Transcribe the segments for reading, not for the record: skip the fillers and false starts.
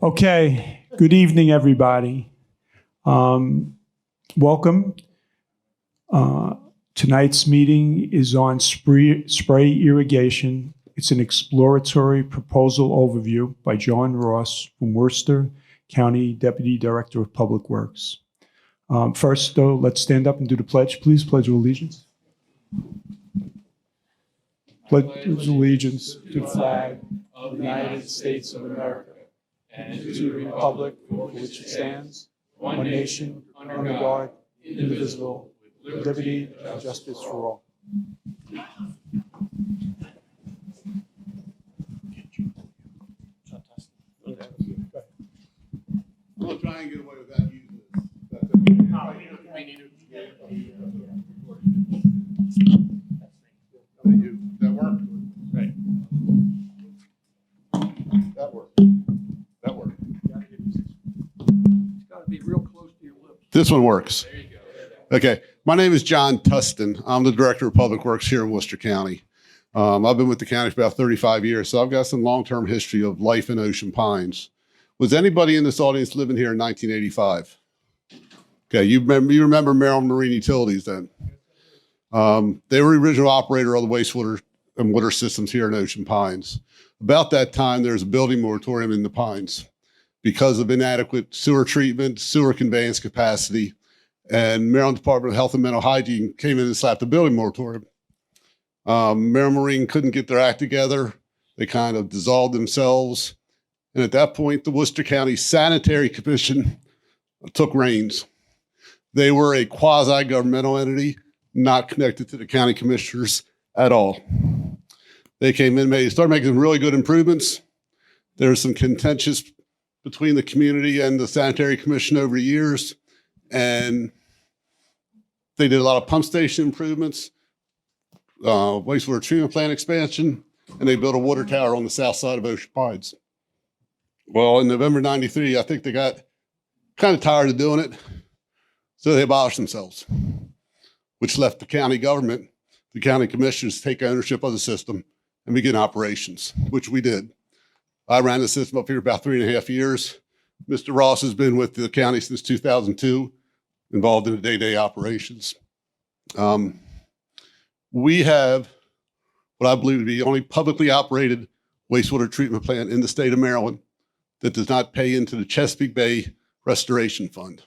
Okay, good evening, everybody. Welcome. Tonight's meeting is on spray irrigation. It's an exploratory proposal overview by John Ross from Worcester County Deputy Director of Public Works. First, though, let's stand up and do the pledge, please. Pledge of allegiance. Pledge allegiance to the flag of the United States of America and to the republic for which it stands, one nation, under God, indivisible, with liberty and justice for all. We'll try and get away without using this. That's okay. That work? Right. That work. That work. It's got to be real close to your lips. This one works. There you go. Okay. My name is John Tustin. I'm the Director of Public Works here in Worcester County. I've been with the county for about 35 years, so I've got some long-term history of life in Ocean Pines. Was anybody in this audience living here in 1985? Okay, you remember Maryland Marine Utilities then. They were the original operator of the wastewater and water systems here in Ocean Pines. About that time, there was a building moratorium in the Pines because of inadequate sewer treatment, sewer conveyance capacity, and Maryland Department of Health and Mental Hygiene came in and slapped the building moratorium. Maryland Marine couldn't get their act together. They kind of dissolved themselves. And at that point, the Worcester County Sanitary Commission took reins. They were a quasi-governmental entity, not connected to the county commissioners at all. They came in, started making some really good improvements. There was some contentious between the community and the Sanitary Commission over the years, and they did a lot of pump station improvements, wastewater treatment plant expansion, and they built a water tower on the south side of Ocean Pines. Well, in November '93, I think they got kind of tired of doing it, so they abolished themselves, which left the county government, the county commissioners, to take ownership of the system and begin operations, which we did. I ran the system up here about 3.5 years. Mr. Ross has been with the county since 2002, involved in the day-to-day operations. We have what I believe to be the only publicly operated wastewater treatment plant in the state of Maryland that does not pay into the Chesapeake Bay Restoration Fund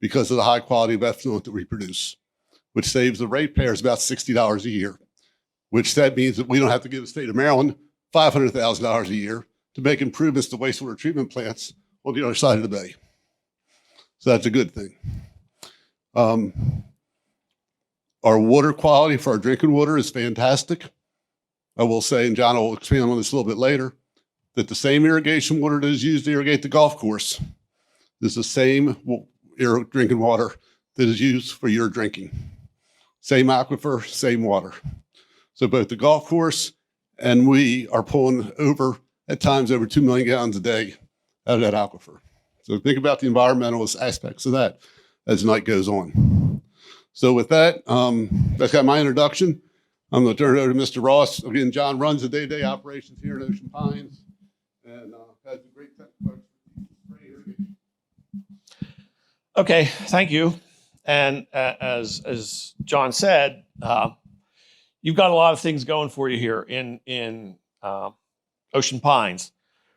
because of the high quality of effluent that we produce, which saves the ratepayers about $60 a year, which that means that we don't have to give the state of Maryland $500,000 a year to make improvements to wastewater treatment plants on the other side of the bay. So that's a good thing. Our water quality for our drinking water is fantastic. I will say, and John will expand on this a little bit later, that the same irrigation water that is used to irrigate the golf course is the same drinking water that is used for your drinking. Same aquifer, same water. So both the golf course and we are pulling at times over 2 million gallons a day out of that aquifer. So think about the environmentalist aspects of that as the night goes on. So with that, that's got my introduction. I'm going to turn it over to Mr. Ross. Again, John runs the day-to-day operations here in Ocean Pines and has a great technical expertise. Okay, thank you. And as John said, you've got a lot of things going for you here in Ocean Pines.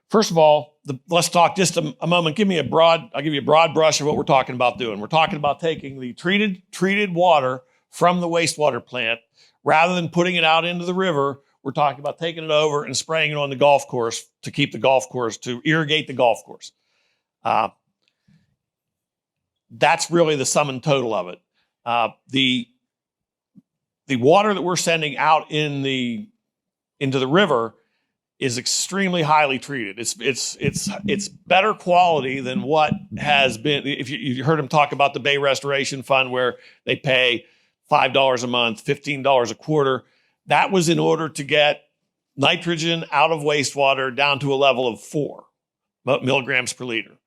First of all, let's talk just a moment. I'll give you a broad brush of what we're talking about doing. We're talking about taking the treated water from the wastewater plant, rather than putting it out into the river. We're talking about taking it over and spraying it on the golf course to irrigate the golf course. That's really the sum and total of it. The water that we're sending out into the river is extremely highly treated. It's better quality than what has been. If you heard him talk about the Bay Restoration Fund, where they pay $5 a month, $15 a quarter, that was in order to get nitrogen out of wastewater down to a level of 4 milligrams per liter.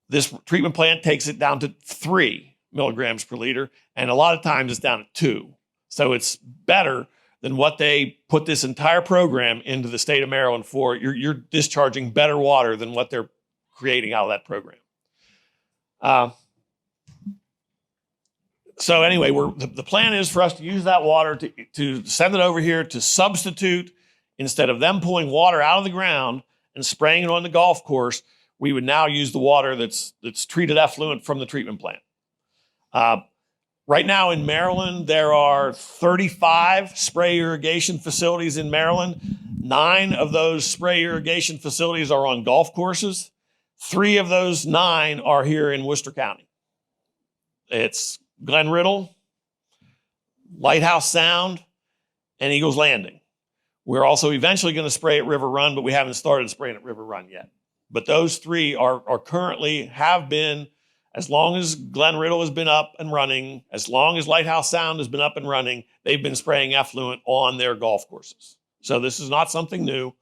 This treatment plant takes it down to 3 milligrams per liter, and a lot of times it's down to 2. So it's better than what they put this entire program into the state of Maryland for. You're discharging better water than what they're creating out of that program. So anyway, the plan is for us to use that water to send it over here to substitute. Instead of them pulling water out of the ground and spraying it on the golf course, we would now use the water that's treated effluent from the treatment plant. Right now in Maryland, there are 35 spray irrigation facilities in Maryland. 9 of those spray irrigation facilities are on golf courses. 3 of those 9 are here in Worcester County. It's Glen Riddle, Lighthouse Sound, and Eagles Landing. We're also eventually going to spray at River Run, but we haven't started spraying at River Run yet. But those 3 are currently, have been, as long as Glen Riddle has been up and running, as long as Lighthouse Sound has been up and running, they've been spraying effluent on their golf courses. So this is not something new.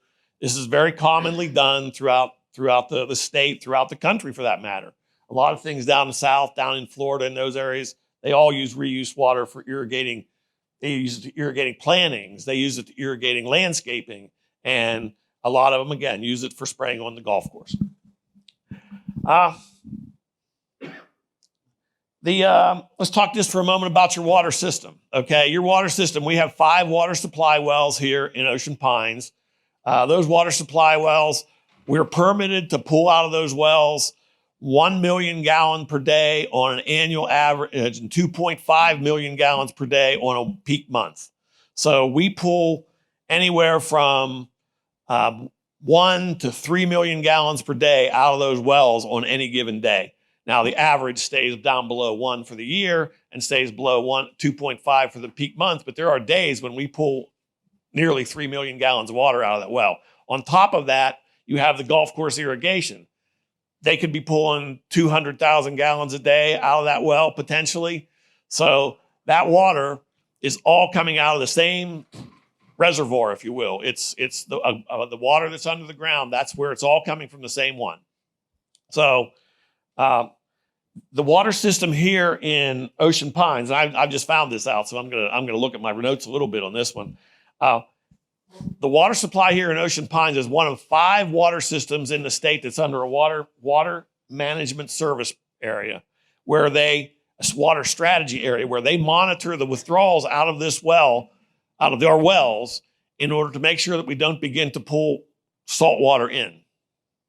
This is very commonly done throughout the state, throughout the country for that matter. A lot of things down the south, down in Florida, in those areas, they all use reuse water for irrigating. They use it to irrigating plantings. They use it to irrigating landscaping. And a lot of them, again, use it for spraying on the golf course. Let's talk just for a moment about your water system. Okay, your water system, we have 5 water supply wells here in Ocean Pines. Those water supply wells, we're permitted to pull out of those wells 1 million gallons per day on an annual average and 2.5 million gallons per day on a peak month. So we pull anywhere from 1 to 3 million gallons per day out of those wells on any given day. Now, the average stays down below 1 for the year and stays below 2.5 for the peak month, but there are days when we pull nearly 3 million gallons of water out of that well. On top of that, you have the golf course irrigation. They could be pulling 200,000 gallons a day out of that well, potentially. So that water is all coming out of the same reservoir, if you will. It's the water that's under the ground. That's where it's all coming from, the same one. So the water system here in Ocean Pines, and I've just found this out, so I'm gonna look at my notes a little bit on this one. The water supply here in Ocean Pines is one of 5 water systems in the state that's under a water management service area, a water strategy area, where they monitor the withdrawals out of our wells, in order to make sure that we don't begin to pull salt water in.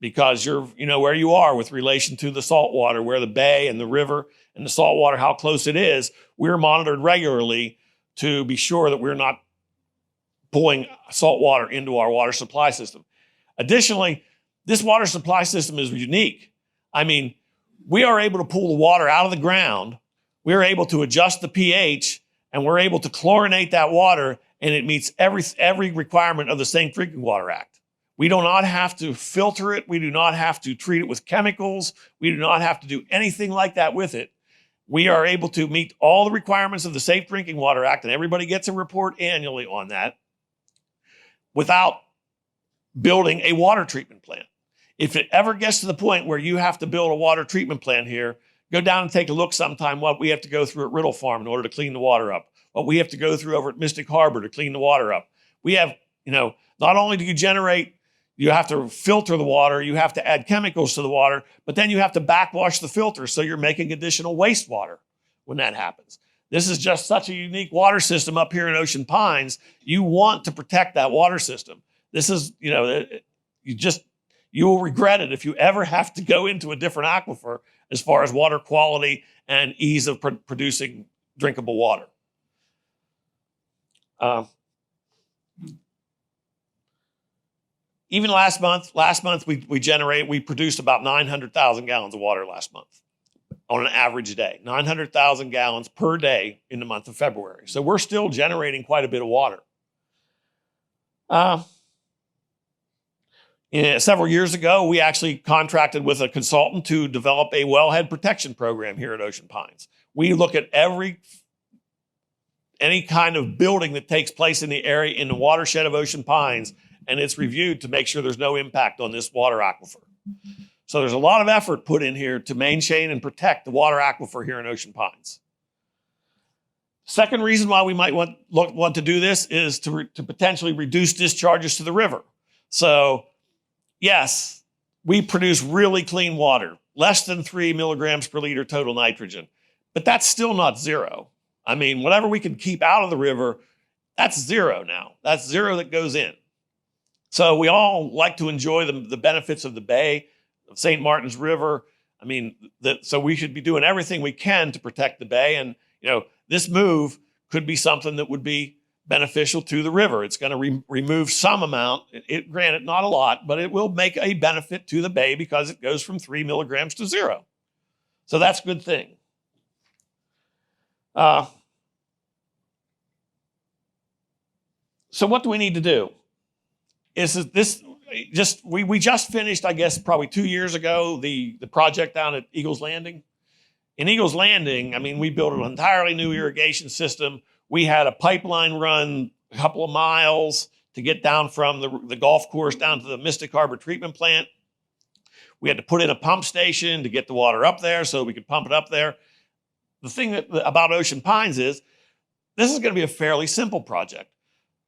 Because you know where you are with relation to the salt water, where the bay and the river and the salt water, how close it is. We're monitored regularly to be sure that we're not pulling salt water into our water supply system. Additionally, this water supply system is unique. I mean, we are able to pull the water out of the ground. We're able to adjust the pH, and we're able to chlorinate that water, and it meets every requirement of the Safe Drinking Water Act. We do not have to filter it. We do not have to treat it with chemicals. We do not have to do anything like that with it. We are able to meet all the requirements of the Safe Drinking Water Act, and everybody gets a report annually on that, without building a water treatment plant. If it ever gets to the point where you have to build a water treatment plant here, go down and take a look sometime what we have to go through at Riddle Farm in order to clean the water up, what we have to go through over at Mystic Harbor to clean the water up. We have, not only do you have to filter the water, you have to add chemicals to the water, but then you have to backwash the filter, so you're making additional wastewater when that happens. This is just such a unique water system up here in Ocean Pines. You want to protect that water system. This is, you will regret it if you ever have to go into a different aquifer as far as water quality and ease of producing drinkable water. Even last month we produced about 900,000 gallons of water last month on an average day, 900,000 gallons per day in the month of February. So we're still generating quite a bit of water. Several years ago, we actually contracted with a consultant to develop a wellhead protection program here at Ocean Pines. We look at any kind of building that takes place in the area, in the watershed of Ocean Pines, and it's reviewed to make sure there's no impact on this water aquifer. So there's a lot of effort put in here to maintain and protect the water aquifer here in Ocean Pines. Second reason why we might want to do this is to potentially reduce discharges to the river. So yes, we produce really clean water, less than 3 milligrams per liter total nitrogen, but that's still not zero. I mean, whatever we can keep out of the river, that's zero now. That's zero that goes in. So we all like to enjoy the benefits of the bay, of St. Martin's River. I mean, so we should be doing everything we can to protect the bay. And, this move could be something that would be beneficial to the river. It's going to remove some amount, granted not a lot, but it will make a benefit to the bay because it goes from 3 milligrams to 0. So that's a good thing. So what do we need to do? We just finished, I guess, probably 2 years ago, the project down at Eagles Landing. In Eagles Landing, I mean, we built an entirely new irrigation system. We had a pipeline run a couple of miles to get down from the golf course down to the Mystic Harbor treatment plant. We had to put in a pump station to get the water up there so we could pump it up there. The thing about Ocean Pines is this is going to be a fairly simple project.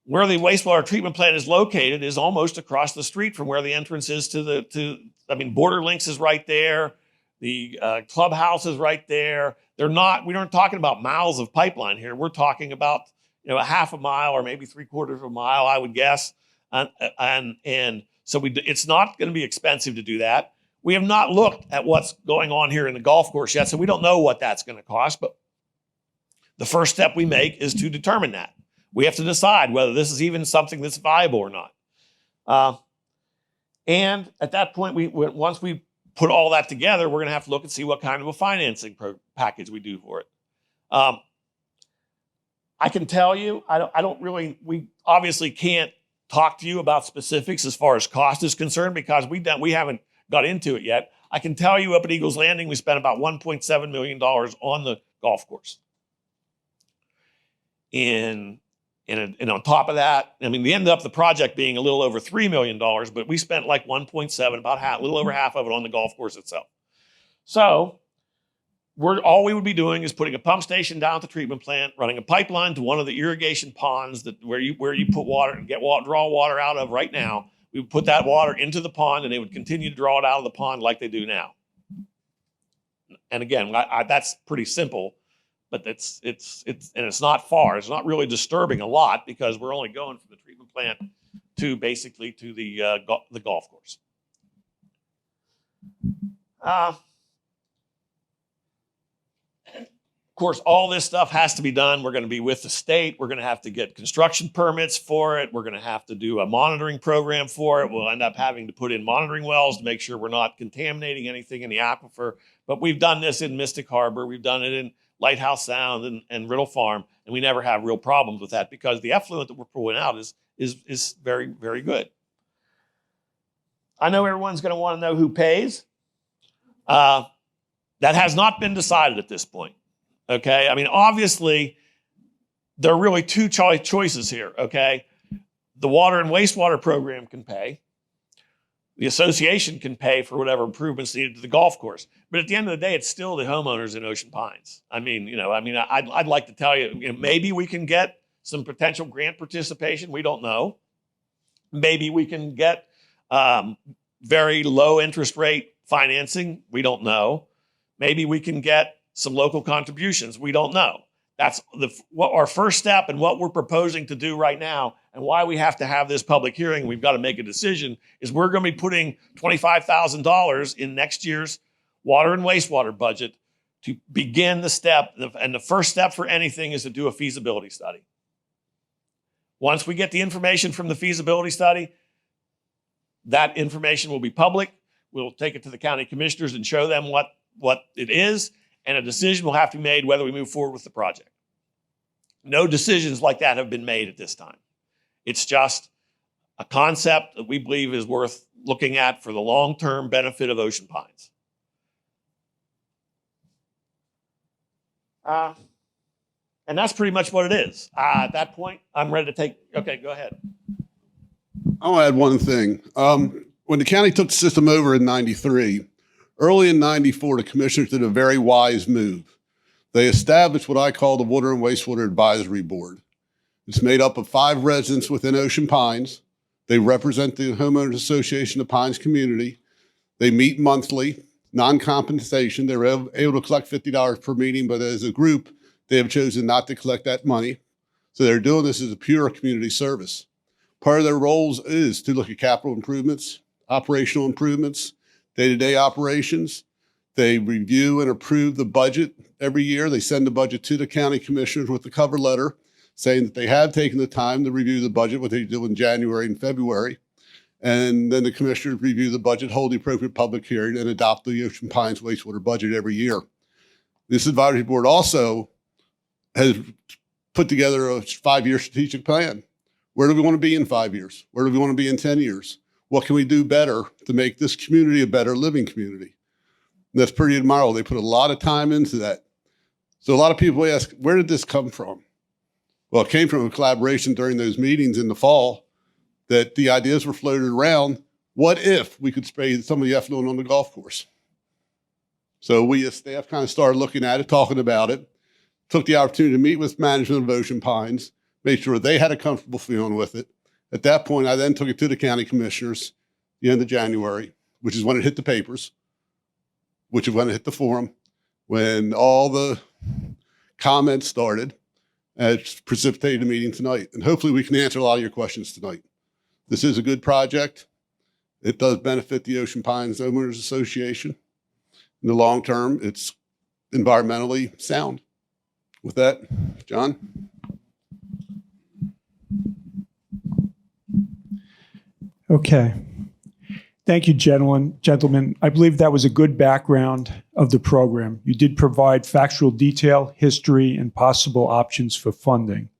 Where the wastewater treatment plant is located is almost across the street from where the entrance is Border Links is right there. The clubhouse is right there. We aren't talking about miles of pipeline here. We're talking about, a half a mile or maybe 3/4 of a mile, I would guess. And so it's not going to be expensive to do that. We have not looked at what's going on here in the golf course yet, so we don't know what that's going to cost. But the first step we make is to determine that. We have to decide whether this is even something that's viable or not. And at that point, once we put all that together, we're going to have to look and see what kind of a financing package we do for it. I can tell you, we obviously can't talk to you about specifics as far as cost is concerned because we haven't got into it yet. I can tell you up at Eagles Landing, we spent about $1.7 million on the golf course. And on top of that, I mean, we ended up the project being a little over $3 million, but we spent like 1.7, about half, a little over half of it on the golf course itself. So all we would be doing is putting a pump station down at the treatment plant, running a pipeline to one of the irrigation ponds where you put water and draw water out of right now. We would put that water into the pond and they would continue to draw it out of the pond like they do now. And again, that's pretty simple. But it's not far. It's not really disturbing a lot because we're only going from the treatment plant to basically to the golf course. Of course, all this stuff has to be done. We're going to be with the state. We're going to have to get construction permits for it. We're going to have to do a monitoring program for it. We'll end up having to put in monitoring wells to make sure we're not contaminating anything in the aquifer. But we've done this in Mystic Harbor. We've done it in Lighthouse Sound and Riddle Farm, and we never have real problems with that because the effluent that we're pulling out is very, very good. I know everyone's going to want to know who pays. That has not been decided at this point. Okay, I mean, obviously, there are really two choices here. Okay, the water and wastewater program can pay. The association can pay for whatever improvements needed to the golf course. But at the end of the day, it's still the homeowners in Ocean Pines. I'd like to tell you, maybe we can get some potential grant participation. We don't know. Maybe we can get very low interest rate financing. We don't know. Maybe we can get some local contributions. We don't know. That's what our first step and what we're proposing to do right now and why we have to have this public hearing. We've got to make a decision is we're going to be putting $25,000 in next year's water and wastewater budget to begin the step. And the first step for anything is to do a feasibility study. Once we get the information from the feasibility study, that information will be public. We'll take it to the county commissioners and show them what it is. And a decision will have to be made whether we move forward with the project. No decisions like that have been made at this time. It's just a concept that we believe is worth looking at for the long-term benefit of Ocean Pines. And that's pretty much what it is. At that point, I'm ready to okay, go ahead. I'll add one thing. When the county took the system over in 93, early in 94, the commissioners did a very wise move. They established what I call the Water and Wastewater Advisory Board. It's made up of 5 residents within Ocean Pines. They represent the Homeowners Association of Pines community. They meet monthly, non-compensation. They were able to collect $50 per meeting, but as a group, they have chosen not to collect that money. So they're doing this as a pure community service. Part of their roles is to look at capital improvements, operational improvements, day-to-day operations. They review and approve the budget every year. They send the budget to the county commissioners with the cover letter saying that they have taken the time to review the budget, what they do in January and February. And then the commissioners review the budget, hold the appropriate public hearing, and adopt the Ocean Pines wastewater budget every year. This advisory board also has put together a 5-year strategic plan. Where do we want to be in 5 years? Where do we want to be in 10 years? What can we do better to make this community a better living community? And that's pretty admirable. They put a lot of time into that. So a lot of people ask, where did this come from? Well, it came from a collaboration during those meetings in the fall that the ideas were floated around. What if we could spray some of the effluent on the golf course? So we as staff kind of started looking at it, talking about it, took the opportunity to meet with management of Ocean Pines, made sure they had a comfortable feeling with it. At that point, I then took it to the county commissioners the end of January, which is when it hit the papers, which is when it hit the forum, when all the comments started. It's precipitated a meeting tonight. And hopefully we can answer a lot of your questions tonight. This is a good project. It does benefit the Ocean Pines Homeowners Association. In the long term, it's environmentally sound. With that, John? Okay. Thank you, gentlemen. I believe that was a good background of the program. You did provide factual detail, history, and possible options for funding.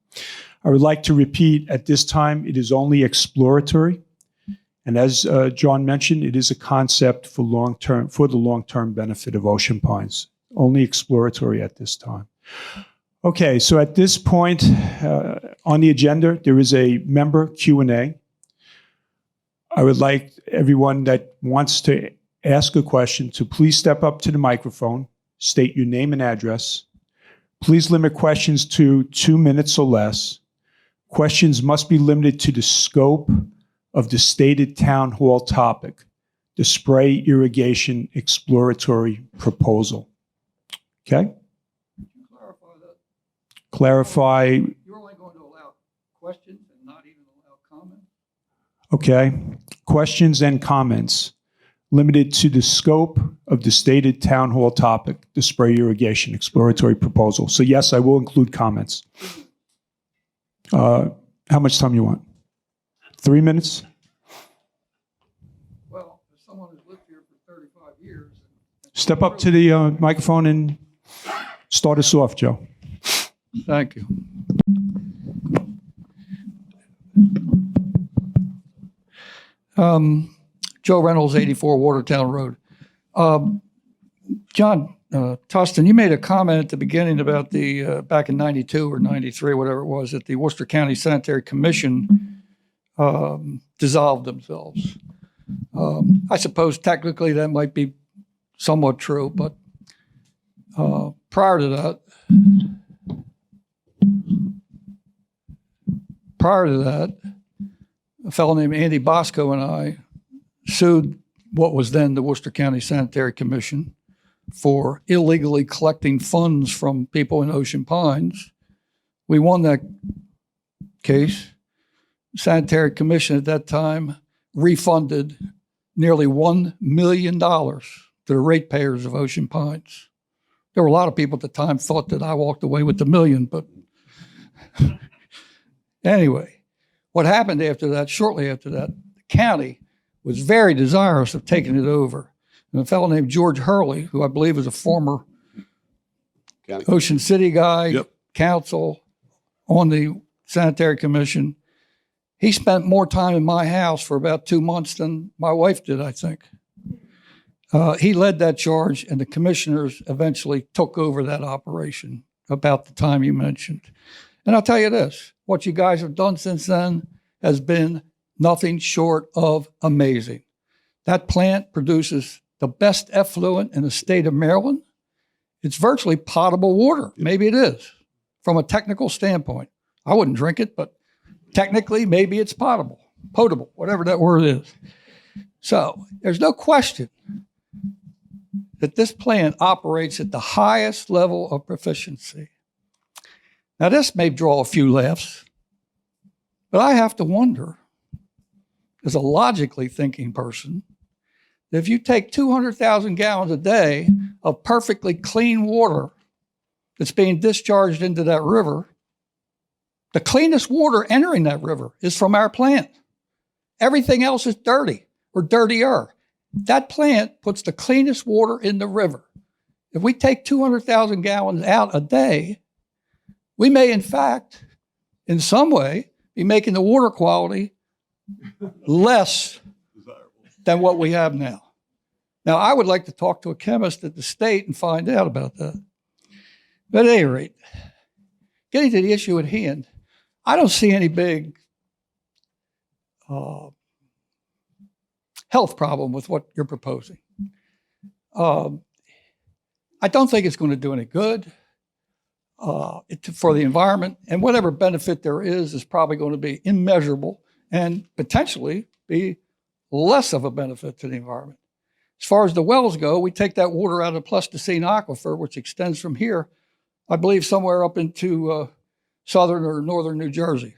I would like to repeat, at this time, it is only exploratory. And as John mentioned, it is a concept for the long-term benefit of Ocean Pines. Only exploratory at this time. Okay, so at this point on the agenda, there is a member Q&A. I would like everyone that wants to ask a question to please step up to the microphone, state your name and address. Please limit questions to 2 minutes or less. Questions must be limited to the scope of the stated town hall topic, the spray irrigation exploratory proposal. Okay? Clarify that. Clarify. You're only going to allow questions and not even allow comments? Okay. Questions and comments limited to the scope of the stated town hall topic, the spray irrigation exploratory proposal. So yes, I will include comments. How much time you want? 3 minutes? Well, as someone who's lived here for 35 years. Step up to the microphone and start us off, Joe. Thank you. Joe Reynolds, 84 Watertown Road. John Tustin, you made a comment at the beginning about the, back in 92 or 93, whatever it was, that the Worcester County Sanitary Commission dissolved themselves. I suppose technically that might be somewhat true, but prior to that, a fellow named Andy Bosco and I sued what was then the Worcester County Sanitary Commission for illegally collecting funds from people in Ocean Pines. We won that case. The Sanitary Commission at that time refunded nearly $1 million to the ratepayers of Ocean Pines. There were a lot of people at the time thought that I walked away with the million, but anyway, what happened after that, shortly after that, the county was very desirous of taking it over. And a fellow named George Hurley, who I believe was a former County. Ocean City guy, Yep. council on the Sanitary Commission, he spent more time in my house for about 2 months than my wife did, I think. He led that charge, and the commissioners eventually took over that operation about the time you mentioned. And I'll tell you this, what you guys have done since then has been nothing short of amazing. That plant produces the best effluent in the state of Maryland. It's virtually potable water. Maybe it is from a technical standpoint. I wouldn't drink it, but technically maybe it's potable, whatever that word is. So there's no question that this plant operates at the highest level of proficiency. Now, this may draw a few laughs, but I have to wonder, as a logically thinking person, that if you take 200,000 gallons a day of perfectly clean water that's being discharged into that river, the cleanest water entering that river is from our plant. Everything else is dirty or dirtier. That plant puts the cleanest water in the river. If we take 200,000 gallons out a day, we may, in fact, in some way, be making the water quality less than what we have now. Now, I would like to talk to a chemist at the state and find out about that. But at any rate, getting to the issue at hand, I don't see any big health problem with what you're proposing. I don't think it's going to do any good for the environment, and whatever benefit there is probably going to be immeasurable and potentially be less of a benefit to the environment. As far as the wells go, we take that water out of the Pleistocene aquifer, which extends from here, I believe, somewhere up into southern or northern New Jersey.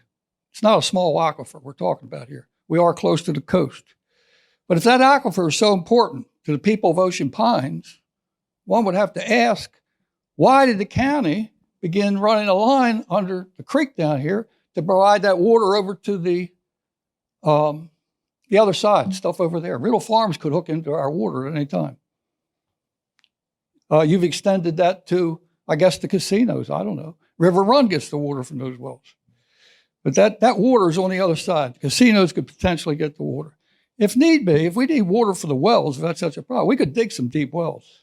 It's not a small aquifer we're talking about here. We are close to the coast. But if that aquifer is so important to the people of Ocean Pines, one would have to ask, why did the county begin running a line under the creek down here to provide that water over to the other side, stuff over there? Riddle Farms could hook into our water at any time. You've extended that to, I guess, the casinos. I don't know. River Run gets the water from those wells. But that water is on the other side. The casinos could potentially get the water. If need be, if we need water for the wells, if that's such a problem, we could dig some deep wells.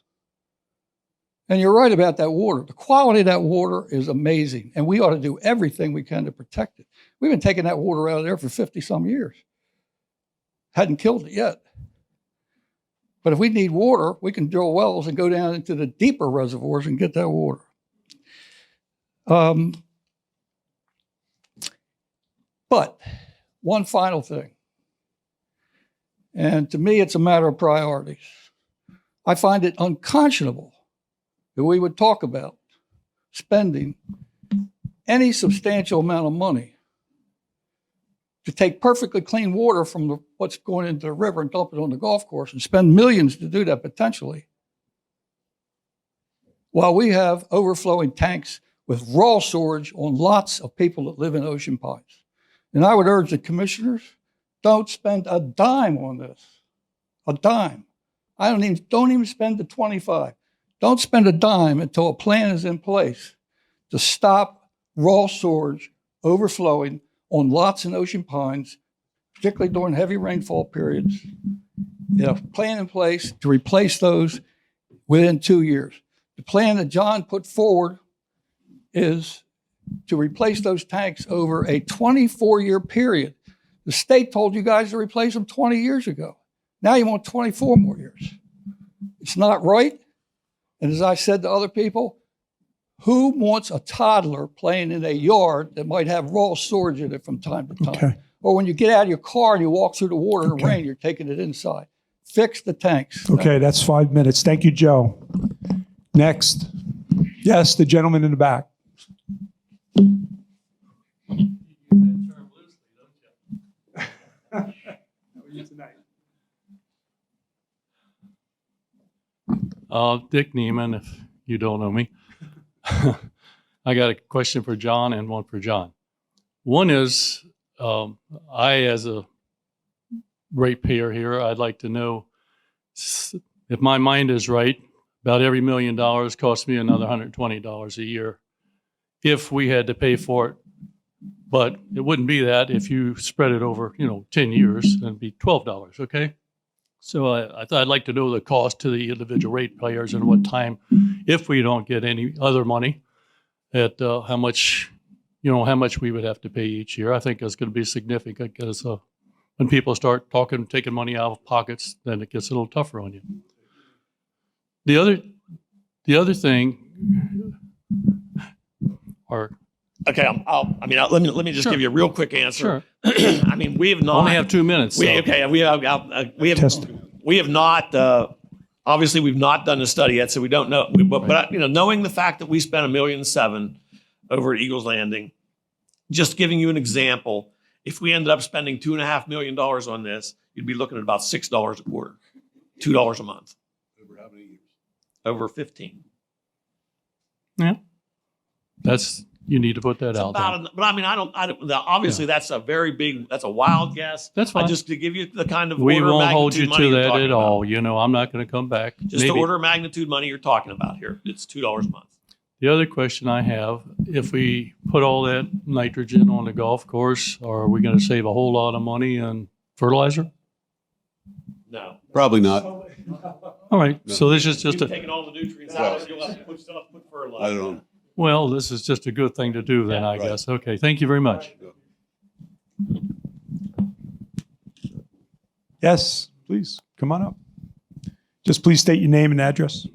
And you're right about that water. The quality of that water is amazing, and we ought to do everything we can to protect it. We've been taking that water out of there for 50-some years. Hadn't killed it yet. But if we need water, we can drill wells and go down into the deeper reservoirs and get that water. But one final thing. And to me, it's a matter of priorities. I find it unconscionable that we would talk about spending any substantial amount of money to take perfectly clean water from what's going into the river and dump it on the golf course and spend millions to do that potentially, while we have overflowing tanks with raw storage on lots of people that live in Ocean Pines. And I would urge the commissioners, don't spend a dime on this. A dime. Don't even spend the 25. Don't spend a dime until a plan is in place to stop raw storage overflowing on lots in Ocean Pines, particularly during heavy rainfall periods. Plan in place to replace those within 2 years. The plan that John put forward is to replace those tanks over a 24-year period. The state told you guys to replace them 20 years ago. Now you want 24 more years. It's not right. And as I said to other people, who wants a toddler playing in a yard that might have raw storage in it from time to time? Okay. Or when you get out of your car and you walk through the water in the rain, you're taking it inside. Fix the tanks. Okay, that's 5 minutes. Thank you, Joe. Next. Yes, the gentleman in the back. Dick Neiman, if you don't know me. I got a question for John and one for John. One is, I, as a ratepayer here, I'd like to know if my mind is right, about every $1 million costs me another $120 a year if we had to pay for it. But it wouldn't be that if you spread it over, 10 years, it'd be $12, okay? So I thought I'd like to know the cost to the individual ratepayers and what time, if we don't get any other money, at how much we would have to pay each year. I think it's going to be significant because when people start taking money out of pockets, then it gets a little tougher on you. The The other thing, or Okay, let me just Sure. give you a real quick answer. sure, I mean, we have not. only have 2 minutes. We so- okay. We have not. Obviously, we've not done a study yet, so we don't know. But knowing the fact that we spent $1.7 million over at Eagles Landing, just giving you an example, if we ended up spending $2.5 million on this, you'd be looking at about $6 a quarter, $2 a month, Over how many years? over 15. Yeah, you need to put that It's out there. but I mean, I don't. Obviously, that's a wild guess. That's fine. Just to give you the kind of We order of won't hold you magnitude money to you're that talking at about. all. I'm not going to come back. Just the order of magnitude money you're talking about here. It's $2 a month. The other question I have, if we put all that nitrogen on the golf course, are we going to save a whole lot of money on fertilizer? No. Probably not. All right, so this is just You've a, taken all the nutrients out. You'll have to put fertilizer. I don't know. well, this is just a good thing to do then, Yeah, I right. guess. Okay, thank you very much. Yes, please, come on up. Just please state your name and address.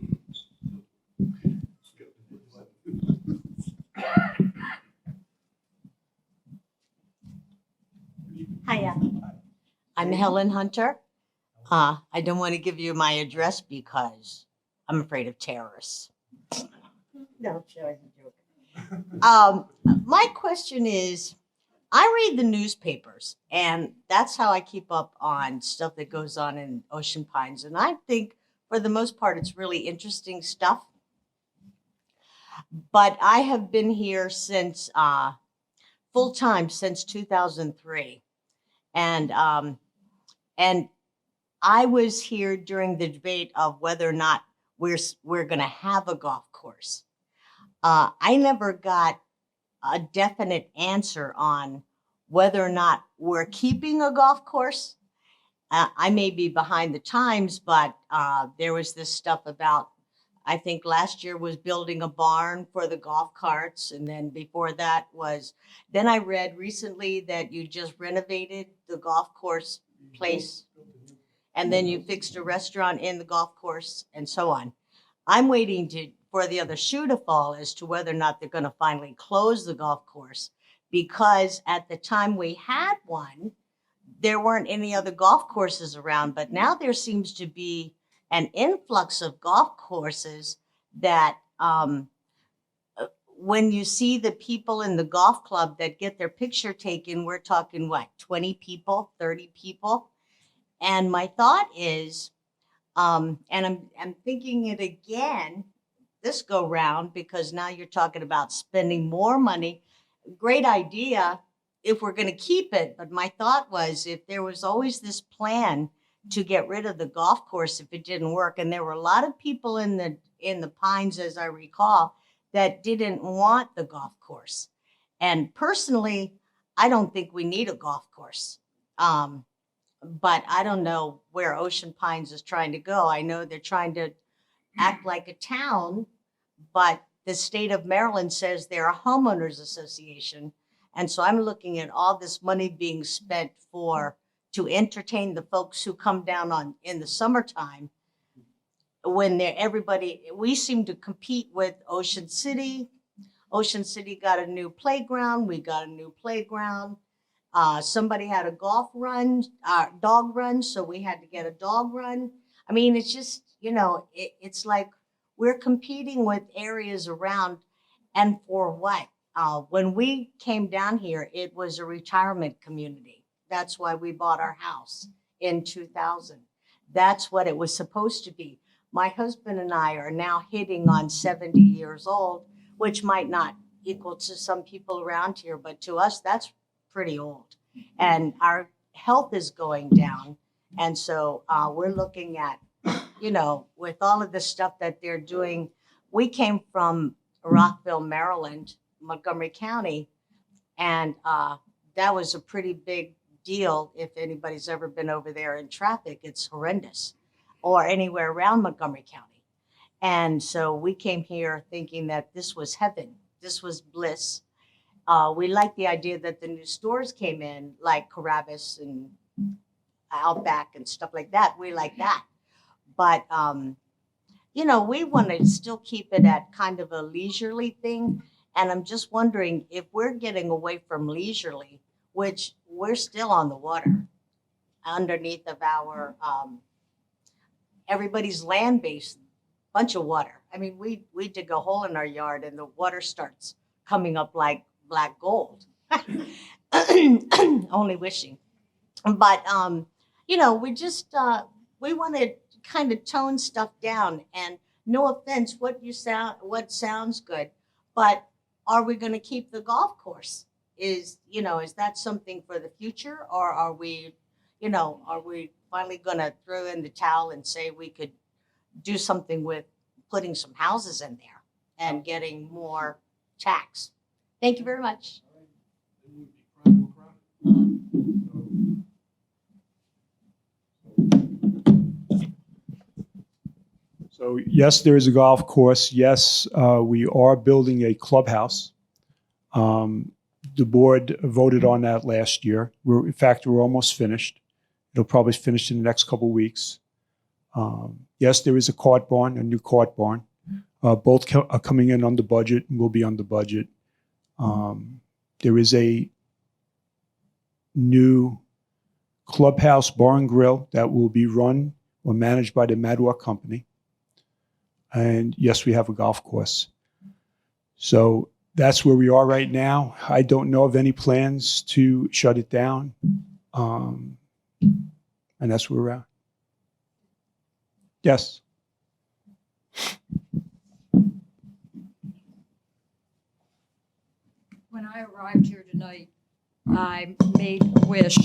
Hiya. I'm Helen Hunter. I don't want to give you my address because I'm afraid of terrorists. No, sure, it's a joke. My question is, I read the newspapers, and that's how I keep up on stuff that goes on in Ocean Pines. And I think, for the most part, it's really interesting stuff. But I have been here since full time since 2003. And I was here during the debate of whether or not we're going to have a golf course. I never got a definite answer on whether or not we're keeping a golf course. I may be behind the times, but there was this stuff about, I think last year was building a barn for the golf carts. And then before that then I read recently that you just renovated the golf course place. And then you fixed a restaurant in the golf course and so on. I'm waiting for the other shoe to fall as to whether or not they're going to finally close the golf course, because at the time we had one, there weren't any other golf courses around, but now there seems to be an influx of golf courses that when you see the people in the golf club that get their picture taken, we're talking 20 people, 30 people. And my thought is, and I'm thinking it again this go round, because now you're talking about spending more money. Great idea if we're going to keep it. But my thought was, if there was always this plan to get rid of the golf course if it didn't work, and there were a lot of people in the Pines, as I recall, that didn't want the golf course. And personally, I don't think we need a golf course. But I don't know where Ocean Pines is trying to go. I know they're trying to act like a town, but the state of Maryland says they're a homeowners association. And so I'm looking at all this money being spent to entertain the folks who come down in the summertime, when we seem to compete with Ocean City. Ocean City got a new playground. We got a new playground. Somebody had a dog run, so we had to get a dog run. I mean, it's just, it's like we're competing with areas around, and for what? When we came down here, it was a retirement community. That's why we bought our house in 2000. That's what it was supposed to be. My husband and I are now hitting on 70 years old, which might not equal to some people around here, but to us, that's pretty old. And our health is going down. And so we're looking at, with all of the stuff that they're doing. We came from Rockville, Maryland, Montgomery County, and that was a pretty big deal. If anybody's ever been over there in traffic, it's horrendous, or anywhere around Montgomery County. And so we came here thinking that this was heaven. This was bliss. We liked the idea that the new stores came in, like Carrabba's and Outback and stuff like that. We like that. But, we want to still keep it at kind of a leisurely thing. And I'm just wondering if we're getting away from leisurely, which we're still on the water underneath of our, everybody's land base, bunch of water. I mean, we dig a hole in our yard and the water starts coming up like black gold. Only wishing. But, we just, we want to kind of tone stuff down. And no offense, what sounds good, but are we going to keep the golf course? Is that something for the future, or are we finally going to throw in the towel and say we could do something with putting some houses in there and getting more tax? Thank you very much. So yes, there is a golf course. Yes, we are building a clubhouse. The board voted on that last year. In fact, we're almost finished. It'll probably finish in the next couple of weeks. Yes, there is a new cart barn. Both are coming in under budget and will be under budget. There is a new clubhouse bar and grill that will be run or managed by the Madwar Company. And yes, we have a golf course. So that's where we are right now. I don't know of any plans to shut it down. And that's where we're at. Yes. When I arrived here tonight, I made a wish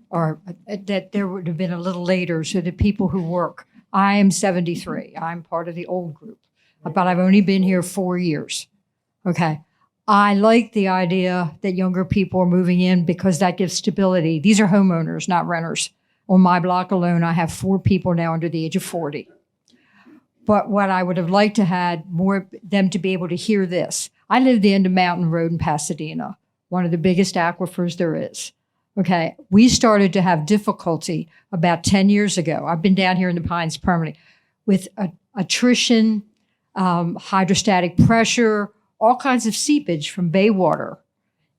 that there would have been a little later so that people who work. I am 73. I'm part of the old group, but I've only been here 4 years. Okay. I like the idea that younger people are moving in because that gives stability. These are homeowners, not renters. On my block alone, I have 4 people now under the age of 40. But what I would have liked to had more them to be able to hear this. I live the end of Mountain Road in Pasadena, one of the biggest aquifers there is. Okay, we started to have difficulty about 10 years ago. I've been down here in the Pines permanently with attrition, hydrostatic pressure, all kinds of seepage from bay water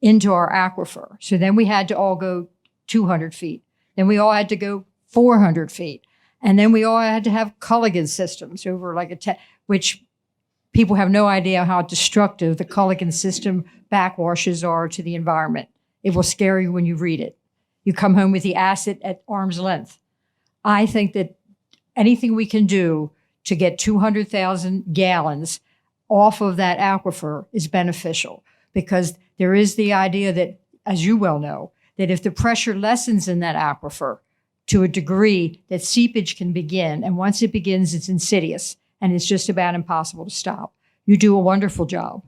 into our aquifer. So then we had to all go 200 feet. Then we all had to go 400 feet. And then we all had to have Culligan systems over which people have no idea how destructive the Culligan system backwashes are to the environment. It will scare you when you read it. You come home with the acid at arm's length. I think that anything we can do to get 200,000 gallons off of that aquifer is beneficial, because there is the idea that, as you well know, that if the pressure lessens in that aquifer to a degree, that seepage can begin. And once it begins, it's insidious and it's just about impossible to stop. You do a wonderful job.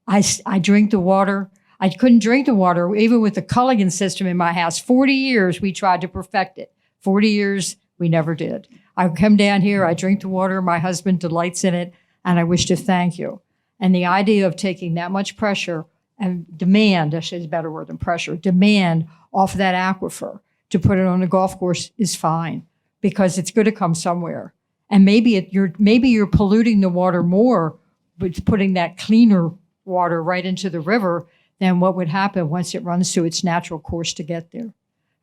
I drink the water. I couldn't drink the water, even with the Culligan system in my house. 40 years, we tried to perfect it. 40 years, we never did. I come down here, I drink the water, my husband delights in it, and I wish to thank you. And the idea of taking that much pressure and demand, I should say a better word than pressure, demand off of that aquifer to put it on a golf course is fine, because it's going to come somewhere. And maybe you're polluting the water more with putting that cleaner water right into the river than what would happen once it runs through its natural course to get there.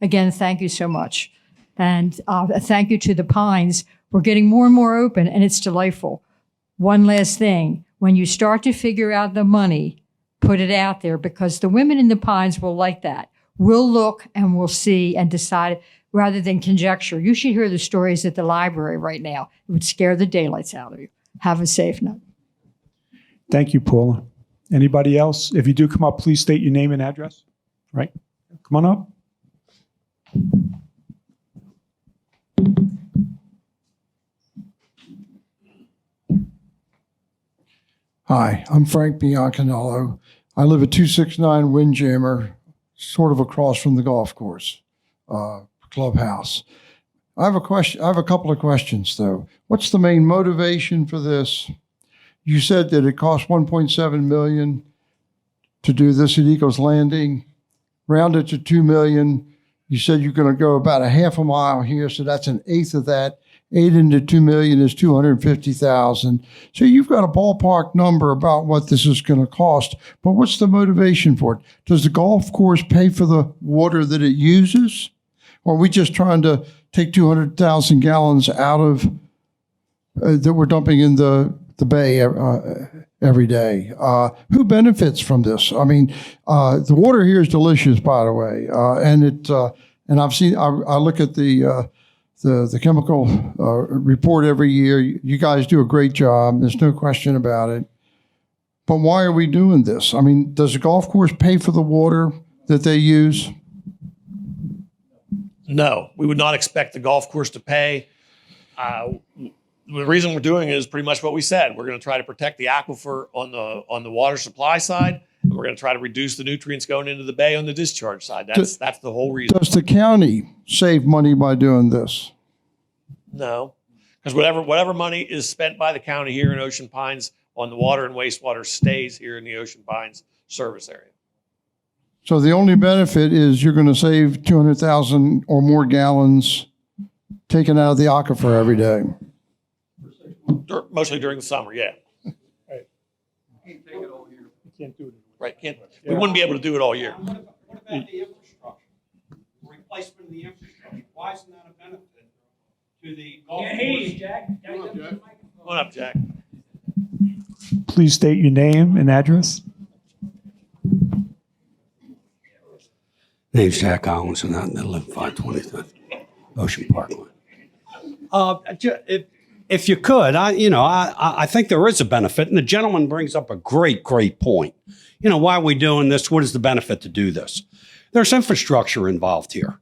Again, thank you so much. And thank you to the Pines. We're getting more and more open, and it's delightful. One last thing, when you start to figure out the money, put it out there, because the women in the Pines will like that. We'll look and we'll see and decide rather than conjecture. You should hear the stories at the library right now. It would scare the daylights out of you. Have a safe night. Thank you, Paula. Anybody else? If you do come up, please state your name and address. Right? Come on up. Hi, I'm Frank Biancanello. I live at 269 Windjammer, sort of across from the golf course, clubhouse. I have a couple of questions, though. What's the main motivation for this? You said that it cost $1.7 million to do this at Eagles Landing. Rounded to $2 million. You said you're going to go about a half a mile here, so that's an eighth of that. 8 into 2 million is 250,000. So you've got a ballpark number about what this is going to cost. But what's the motivation for it? Does the golf course pay for the water that it uses? Or are we just trying to take 200,000 gallons out of that we're dumping in the bay every day? Who benefits from this? I mean, the water here is delicious, by the way, and I've seen. I look at the chemical report every year. You guys do a great job. There's no question about it. But why are we doing this? I mean, does the golf course pay for the water that they use? No, we would not expect the golf course to pay. The reason we're doing it is pretty much what we said. We're going to try to protect the aquifer on the water supply side. And we're going to try to reduce the nutrients going into the bay on the discharge side. That's the whole reason. Does the county save money by doing this? No, because whatever money is spent by the county here in Ocean Pines on the water and wastewater stays here in the Ocean Pines service area. So the only benefit is you're going to save 200,000 or more gallons taken out of the aquifer every day. Mostly during the summer, yeah. Can't do it. Right. We wouldn't be able to do it all year. What about the infrastructure? Replacement of the infrastructure. Why isn't that a benefit to the golf course? Come on up, Jack. Please state your name and address. Name's Jack Collinson, I live 525 Ocean Parkland. If you could, I think there is a benefit, and the gentleman brings up a great point. You know, why are we doing this? What is the benefit to do this? There's infrastructure involved here.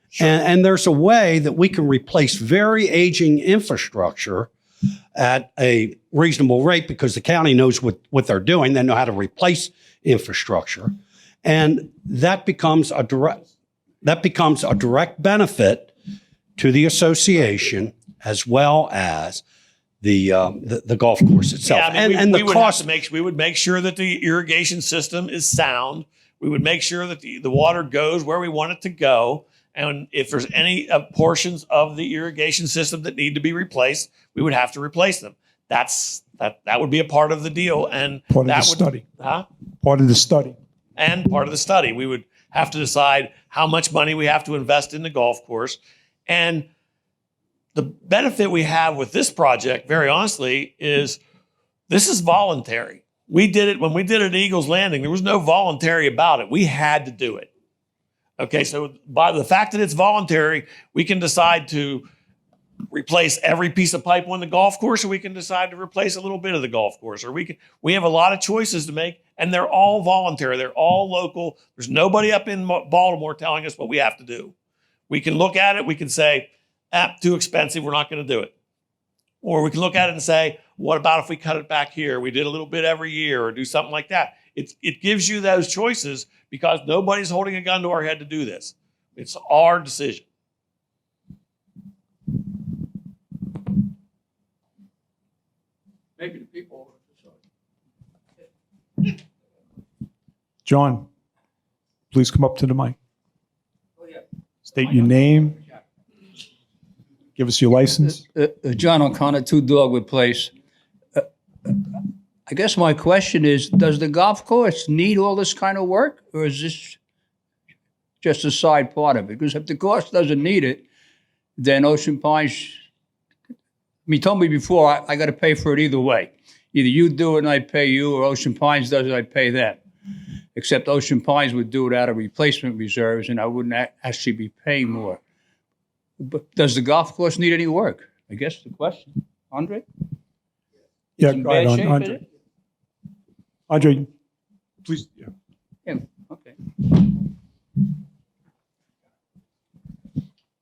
Sure. And there's a way that we can replace very aging infrastructure at a reasonable rate because the county knows what they're doing. They know how to replace infrastructure. And that becomes a direct benefit to the association as well as the golf course itself. Yeah, I mean, and the cost. We would make sure that the irrigation system is sound. We would make sure that the water goes where we want it to go. And if there's any portions of the irrigation system that need to be replaced, we would have to replace them. That would be a part of the deal. And Part of the study. Part of the study. And part of the study. We would have to decide how much money we have to invest in the golf course. And the benefit we have with this project, very honestly, is this is voluntary. We did it when we did it at Eagles Landing. There was no voluntary about it. We had to do it. Okay, so by the fact that it's voluntary, we can decide to replace every piece of pipe on the golf course, or we can decide to replace a little bit of the golf course, or we have a lot of choices to make, and they're all voluntary. They're all local. There's nobody up in Baltimore telling us what we have to do. We can look at it. We can say, too expensive. We're not going to do it. Or we can look at it and say, what about if we cut it back here? We did a little bit every year or do something like that. It gives you those choices because nobody's holding a gun to our head to do this. It's our decision. Maybe the people. John, please come up to the mic. State your name. Give us your license. John O'Connor, 2 Dogwood Place. I guess my question is, does the golf course need all this kind of work, or is this just a side part of it? Because if the course doesn't need it, then Ocean Pines, you told me before, I got to pay for it either way. Either you do it and I pay you, or Ocean Pines does it, I pay them. Except Ocean Pines would do it out of replacement reserves, and I wouldn't actually be paying more. But does the golf course need any work? I guess the question. Andre? Yeah, In go ahead, bad shape, Andre. is it? Andre, please. Yeah. Yeah, okay.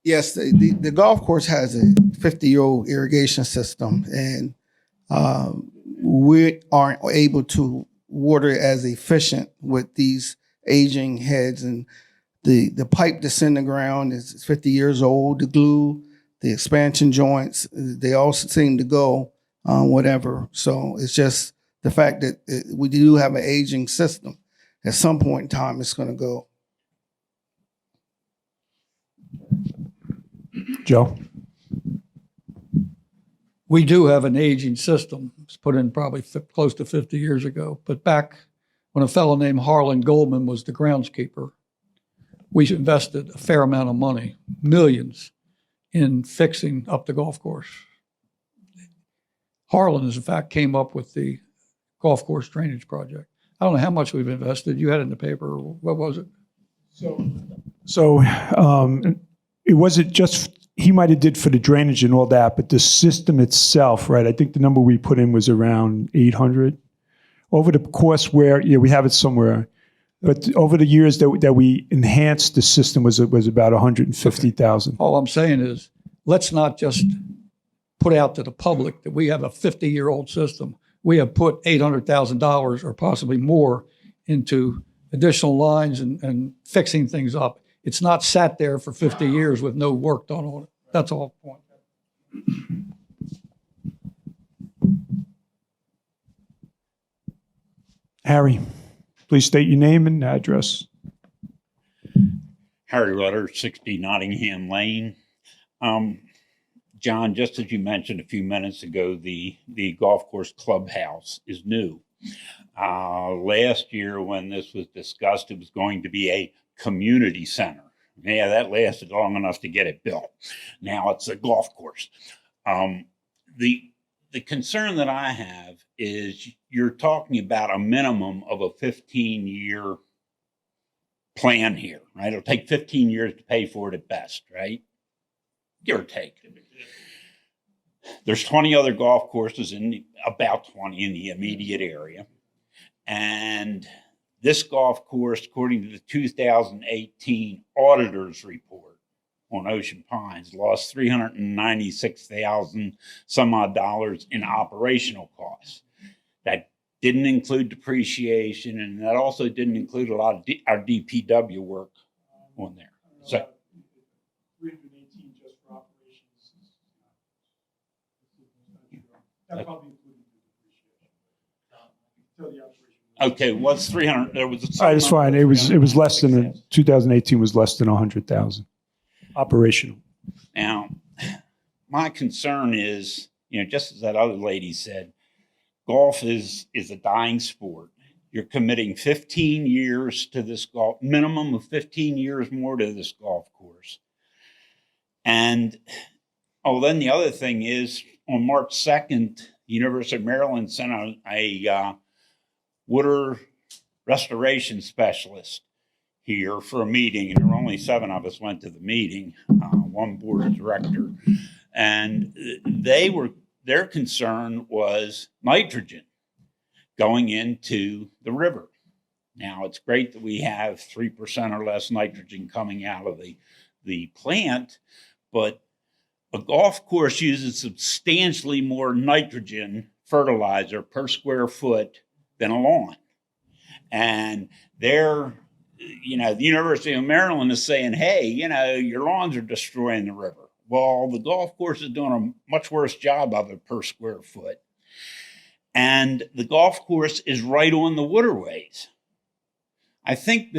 Yes, the golf course has a 50-year-old irrigation system, and we aren't able to water as efficient with these aging heads. And the pipe that's in the ground is 50 years old. The glue, the expansion joints, they all seem to go whatever. So it's just the fact that we do have an aging system. At some point in time, it's going to go. Joe. we do have an aging system. It's put in probably close to 50 years ago. But back when a fellow named Harlan Goldman was the groundskeeper, we invested a fair amount of money, millions, in fixing up the golf course. Harlan, in fact, came up with the golf course drainage project. I don't know how much we've invested. You had it in the paper. What was it? So it wasn't just, he might have did for the drainage and all that, but the system itself, right? I think the number we put in was around 800. Over the course where, yeah, we have it somewhere, but over the years that we enhanced the system was about 150,000. All I'm saying is, let's not just put out to the public that we have a 50-year-old system. We have put $800,000 or possibly more into additional lines and fixing things up. It's not sat there for 50 years with no work done on it. That's all the point. Harry, please state your name and address. Harry Rutter, 60 Nottingham Lane. John, just as you mentioned a few minutes ago, the golf course clubhouse is new. Last year when this was discussed, it was going to be a community center. Yeah, that lasted long enough to get it built. Now it's a golf course. The concern that I have is you're talking about a minimum of a 15-year plan here, right? It'll take 15 years to pay for it at best, right? Give or take. There's 20 other golf courses about 20 in the immediate area. And this golf course, according to the 2018 auditor's report on Ocean Pines, lost $396,000 some odd dollars in operational costs. That didn't include depreciation, and that also didn't include a lot of our DPW work on there. So, 318 just for operations. That probably included the depreciation. okay, what's 300? There was All right, it's fine. It was less than 2018 was less than 100,000 operational. Now, my concern is, just as that other lady said, golf is a dying sport. You're committing 15 years to this golf, minimum of 15 years more to this golf course. And, then the other thing is, on March 2nd, the University of Maryland sent a water restoration specialist here for a meeting, and there were only 7 of us went to the meeting, one board director, and their concern was nitrogen going into the river. Now, it's great that we have 3% or less nitrogen coming out of the plant, but a golf course uses substantially more nitrogen fertilizer per square foot than a lawn. And the University of Maryland is saying, hey, your lawns are destroying the river. Well, the golf course is doing a much worse job of it per square foot. And the golf course is right on the waterways. I think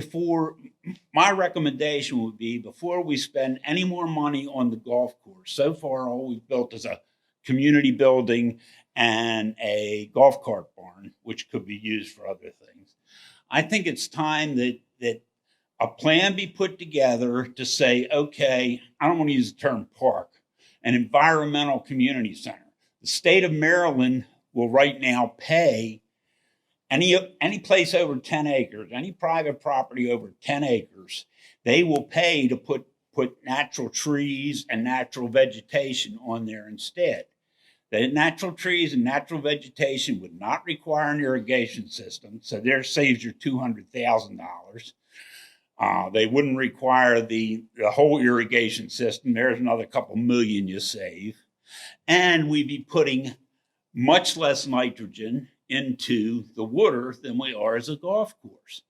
my recommendation would be before we spend any more money on the golf course, so far all we've built is a community building and a golf cart barn, which could be used for other things. I think it's time that a plan be put together to say, okay, I don't want to use the term park, an environmental community center. The state of Maryland will right now pay any place over 10 acres, any private property over 10 acres, they will pay to put natural trees and natural vegetation on there instead. The natural trees and natural vegetation would not require an irrigation system, so there saves you $200,000. They wouldn't require the whole irrigation system. There's another couple million you save. And we'd be putting much less nitrogen into the water than we are as a golf course.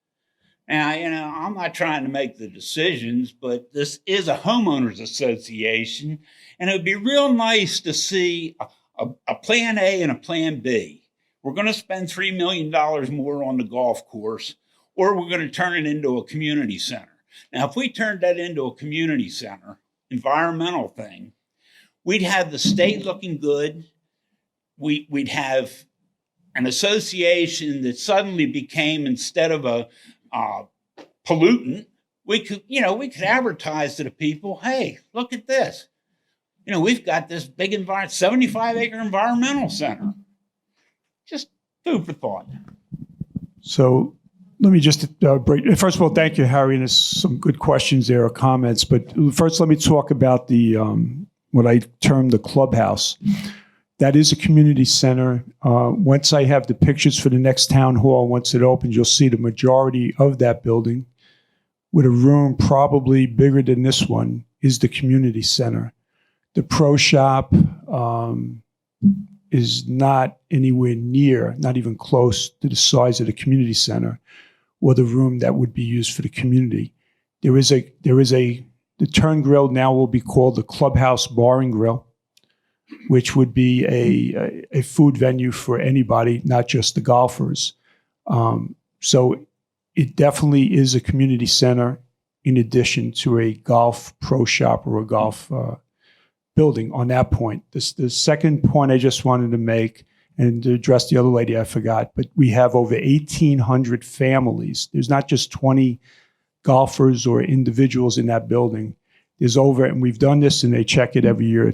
Now, I'm not trying to make the decisions, but this is a homeowners association, and it would be real nice to see a plan A and a plan B. We're going to spend $3 million more on the golf course, or we're going to turn it into a community center. Now, if we turned that into a community center, environmental thing, we'd have the state looking good. we'd have an association that suddenly became, instead of a pollutant, we could advertise to the people, hey, look at this. We've got this big 75-acre environmental center. Just food for thought. So let me just break. First of all, thank you, Harry. And there's some good questions there or comments. But first, let me talk about the what I term the clubhouse. That is a community center. Once I have the pictures for the next town hall, once it opens, you'll see the majority of that building, with a room probably bigger than this one, is the community center. The pro shop is not anywhere near, not even close to the size of the community center or the room that would be used for the community. The turn grill now will be called the Clubhouse Bar and Grill, which would be a food venue for anybody, not just the golfers. So it definitely is a community center in addition to a golf pro shop or a golf building on that point. The second point I just wanted to make, and to address the other lady I forgot, but we have over 1,800 families. There's not just 20 golfers or individuals in that building. There's over, and we've done this and they check it every year.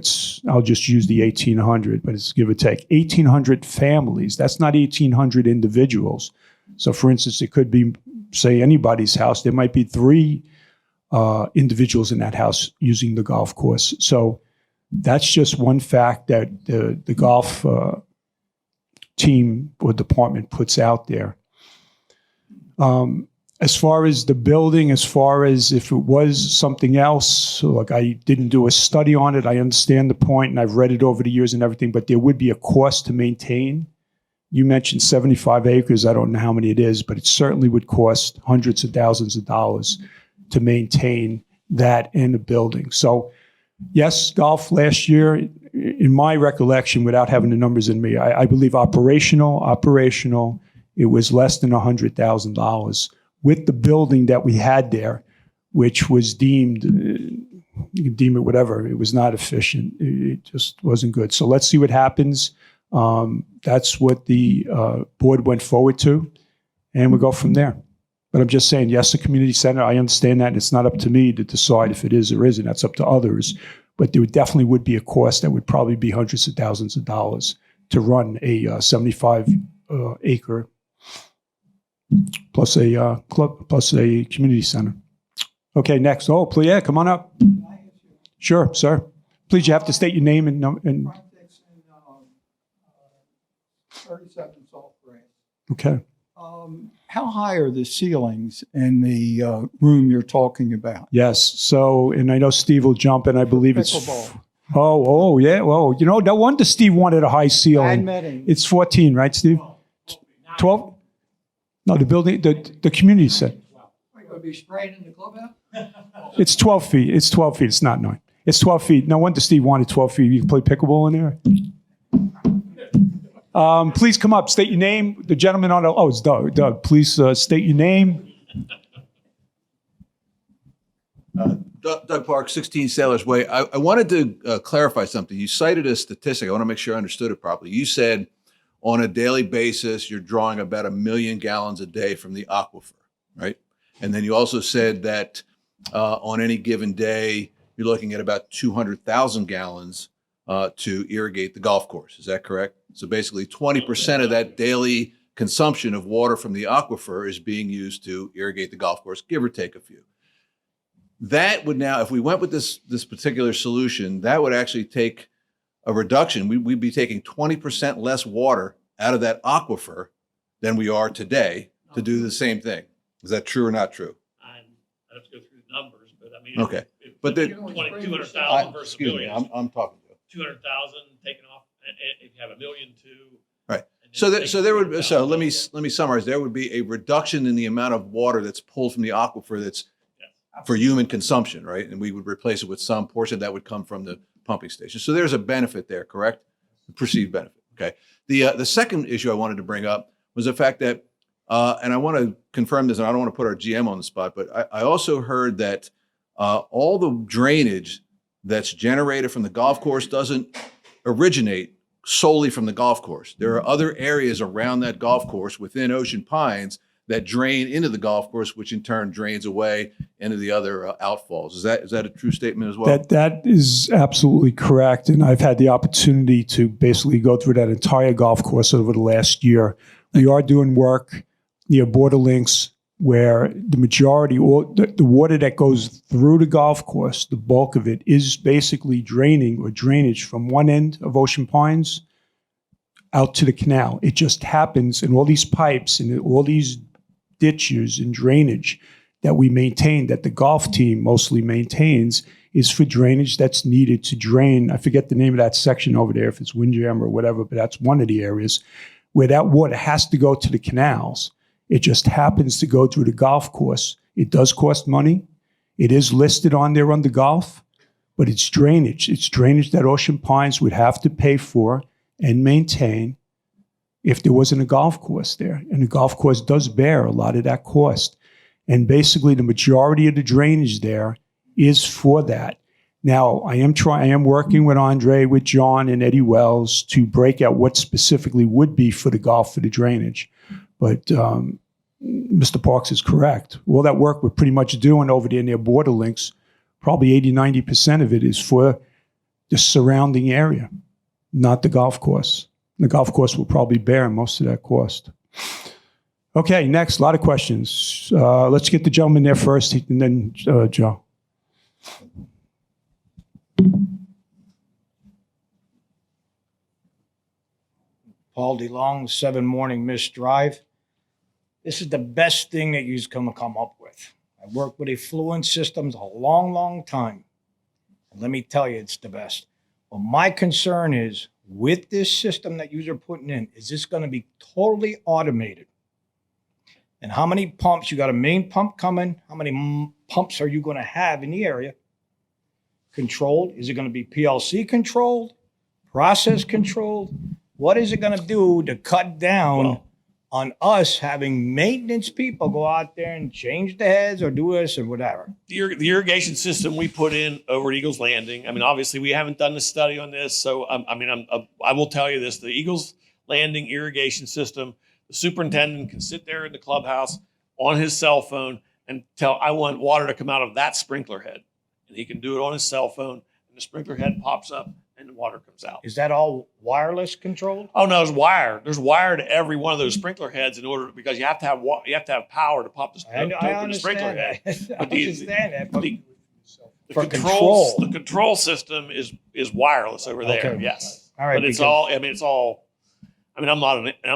I'll just use the 1,800, but it's give or take. 1,800 families. That's not 1,800 individuals. So for instance, it could be, say, anybody's house. There might be 3 individuals in that house using the golf course. So that's just one fact that the golf team or department puts out there. As far as the building, as far as if it was something else, like I didn't do a study on it, I understand the point and I've read it over the years and everything, but there would be a cost to maintain. You mentioned 75 acres. I don't know how many it is, but it certainly would cost hundreds of thousands of dollars to maintain that in the building. So yes, golf last year, in my recollection, without having the numbers in me, I believe operational, it was less than $100,000 with the building that we had there, which was deemed, you can deem it whatever, it was not efficient. It just wasn't good. So let's see what happens. That's what the board went forward to, and we'll go from there. But I'm just saying, yes, a community center, I understand that, and it's not up to me to decide if it is or isn't. That's up to others. But there definitely would be a cost that would probably be hundreds of thousands of dollars to run a 75 acre plus a club, plus a community center. Okay, next. Oh, please, yeah, come on up. Sure, sir. Please, you have to state your name and number. 37 Salt Grass. Okay. How high are the ceilings in the room you're talking about? Yes. So, and I know Steve will jump in. I believe it's. Pickleball. Oh, yeah. Well, no wonder Steve wanted a high ceiling. Badminton. It's 14, right, Steve? 12? No, the building, the community center. We're going to be spraying in the clubhouse? It's 12 feet. It's 12 feet. It's not 9. It's 12 feet. No wonder Steve wanted 12 feet. You can play pickleball in there. Please come up. State your name. The gentleman on the, oh, it's Doug. Doug, please state your name. Doug Park, 16 Sailors Way. I wanted to clarify something. You cited a statistic. I want to make sure I understood it properly. You said on a daily basis, you're drawing about 1 million gallons a day from the aquifer, right? And then you also said that on any given day, you're looking at about 200,000 gallons to irrigate the golf course. Is that correct? So basically 20% of that daily consumption of water from the aquifer is being used to irrigate the golf course, give or take a few. That would now, if we went with this particular solution, that would actually take a reduction. We'd be taking 20% less water out of that aquifer than we are today to do the same thing. Is that true or not true? I'd have to go through the numbers, but I mean, Okay. But the- 200,000 versus a excuse me, million. I'm talking to you. 200,000 taken off, and if you have 1 million too. Right. So let me summarize. There would be a reduction in the amount of water that's pulled from the aquifer that's for human consumption, right? And we would replace it with some portion that would come from the pumping station. So there's a benefit there, correct? A perceived benefit. Okay. The second issue I wanted to bring up was the fact that, and I want to confirm this, and I don't want to put our GM on the spot, but I also heard that all the drainage that's generated from the golf course doesn't originate solely from the golf course. There are other areas around that golf course within Ocean Pines that drain into the golf course, which in turn drains away into the other outfalls. Is that a true statement as well? That is absolutely correct. And I've had the opportunity to basically go through that entire golf course over the last year. We are doing work near border links where the majority, or the water that goes through the golf course, the bulk of it is basically draining or drainage from one end of Ocean Pines out to the canal. It just happens, and all these pipes and all these ditches and drainage that we maintain, that the golf team mostly maintains, is for drainage that's needed to drain. I forget the name of that section over there, if it's Windjammer or whatever, but that's one of the areas where that water has to go to the canals. It just happens to go through the golf course. It does cost money. It is listed on there under golf, but it's drainage. It's drainage that Ocean Pines would have to pay for and maintain if there wasn't a golf course there. And the golf course does bear a lot of that cost. And basically the majority of the drainage there is for that. Now, I am working with Andre, with John and Eddie Wells to break out what specifically would be for the golf for the drainage. But Mr. Parks is correct. All that work we're pretty much doing over there near border links, probably 80-90% of it is for the surrounding area, not the golf course. The golf course will probably bear most of that cost. Okay, next, a lot of questions. Let's get the gentleman there first, and then Joe. Paul DeLong, 7 Morning Mist Drive. This is the best thing that you've come up with. I worked with effluent systems a long, long time. And let me tell you, it's the best. Well, my concern is, with this system that you are putting in, is this going to be totally automated? And how many pumps? You got a main pump coming. How many pumps are you going to have in the area? Controlled? Is it going to be PLC controlled? Process controlled? What is it going to do to cut down on us having maintenance people go out there and change the heads or do this or whatever? The irrigation system we put in over at Eagles Landing, I mean, obviously we haven't done the study on this, so I will tell you this: the Eagles Landing irrigation system, the superintendent can sit there in the clubhouse on his cell phone and tell, I want water to come out of that sprinkler head. And he can do it on his cell phone, and the sprinkler head pops up and the water comes out. Is that all wireless controlled? Oh no, there's wire. There's wire to every one of those sprinkler heads because you have to have power to pop the, the sprinkler head. I understand that. But The for control. The control system is wireless over there. Okay. Yes. All right. But it's all. I mean, it's all. I mean, I'm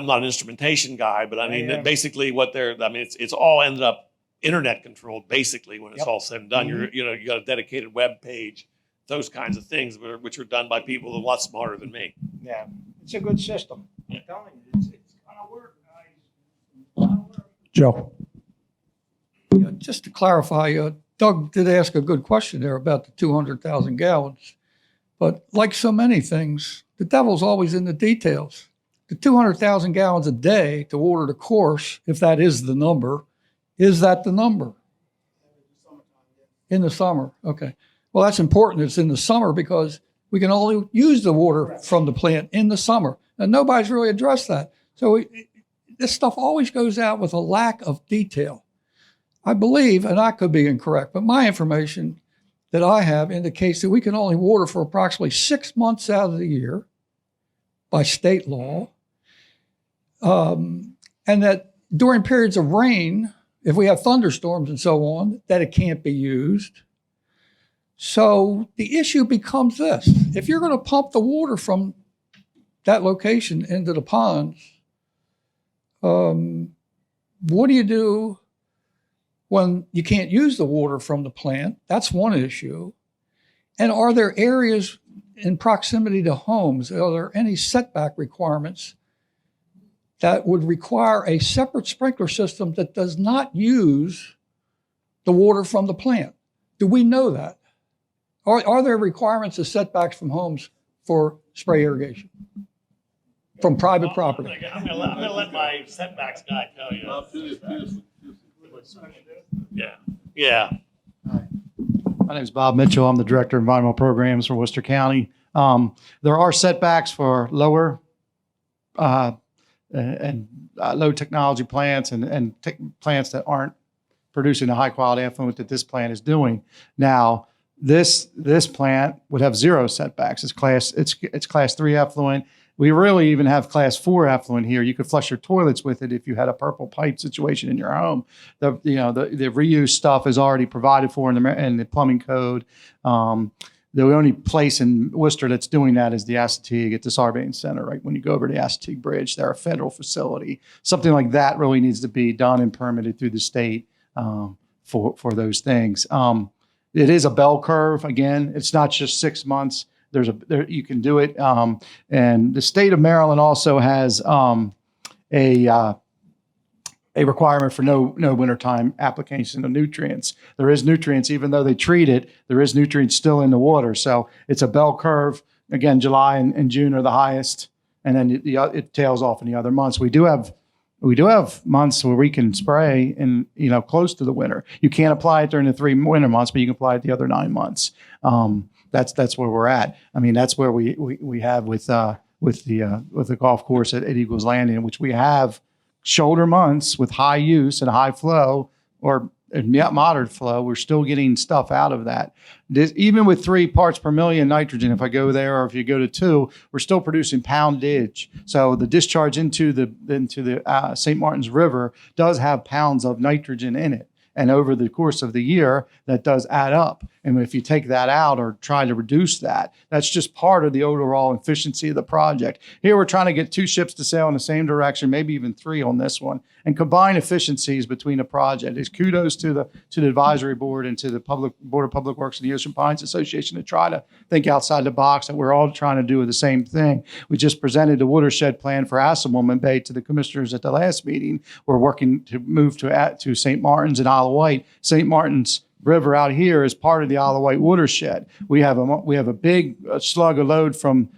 not an instrumentation guy, but I mean, basically, what they're. I mean, it's all ended up internet controlled. Basically, when it's all said and done, you got a dedicated web page, those kinds of things, which are done by people a lot smarter than me. Yeah, it's a good system. I'm telling you, it's gonna work, guys. Joe. Yeah, just to clarify, Doug did ask a good question there about the 200,000 gallons. But like so many things, the devil's always in the details. The 200,000 gallons a day to water the course, if that is the number, is that the number? In the summer, okay. Well, that's important. It's in the summer because we can only use the water from the plant in the summer. And nobody's really addressed that. So this stuff always goes out with a lack of detail. I believe, and I could be incorrect, but my information that I have indicates that we can only water for approximately 6 months out of the year by state law. And that during periods of rain, if we have thunderstorms and so on, that it can't be used. So the issue becomes this: if you're going to pump the water from that location into the ponds, what do you do when you can't use the water from the plant? That's one issue. And are there areas in proximity to homes? Are there any setback requirements that would require a separate sprinkler system that does not use the water from the plant? Do we know that? Are there requirements of setbacks from homes for spray irrigation from private property? I'm going to let my setbacks guy tell you. Yeah. My name is Bob Mitchell. I'm the Director of Environmental Programs for Worcester County. There are setbacks for lower low technology plants and plants that aren't producing the high quality effluent that this plant is doing. Now, this plant would have zero setbacks. It's class 3 effluent. We really even have class 4 effluent here. You could flush your toilets with it if you had a purple pipe situation in your home. The reuse stuff is already provided for in the plumbing code. The only place in Worcester that's doing that is the Assateague at the Sarbanes Center, right? When you go over the Assateague Bridge, they're a federal facility. Something like that really needs to be done and permitted through the state for those things. It is a bell curve. Again, it's not just 6 months. You can do it. And the state of Maryland also has a requirement for no wintertime application of nutrients. There is nutrients, even though they treat it, there is nutrients still in the water. So it's a bell curve. Again, July and June are the highest, and then it tails off in the other months. We do have months where we can spray in, close to the winter. You can't apply it during the 3 winter months, but you can apply it the other 9 months. That's where we're at. I mean, that's where we have with the golf course at Eagles Landing, which we have shoulder months with high use and high flow or moderate flow. We're still getting stuff out of that. Even with 3 parts per million nitrogen, if I go there or if you go to 2, we're still producing poundage. So the discharge into the St. Martin's River does have pounds of nitrogen in it. And over the course of the year, that does add up. And if you take that out or try to reduce that, that's just part of the overall efficiency of the project. Here, we're trying to get 2 ships to sail in the same direction, maybe even 3 on this one, and combine efficiencies between the project. It's kudos to the advisory board and to the Board of Public Works and the Ocean Pines Association to try to think outside the box, that we're all trying to do the same thing. We just presented the watershed plan for Assawam Bay to the commissioners at the last meeting. We're working to move to St. Martin's and Isle of Wight. St. Martin's River out here is part of the Isle of Wight watershed. We have a big slug of load from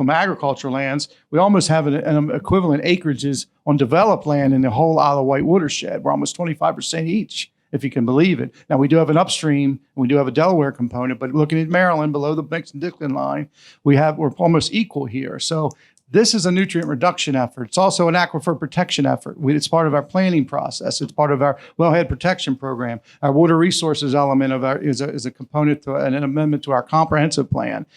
agricultural lands. We almost have an equivalent acreages on developed land in the whole Isle of Wight watershed. We're almost 25% each, if you can believe it. Now, we do have an upstream, we do have a Delaware component, but looking at Maryland below the Dixon line, we're almost equal here. So this is a nutrient reduction effort. It's also an aquifer protection effort. It's part of our planning process. It's part of our wellhead protection program. Our water resources element is a component to an amendment to our comprehensive plan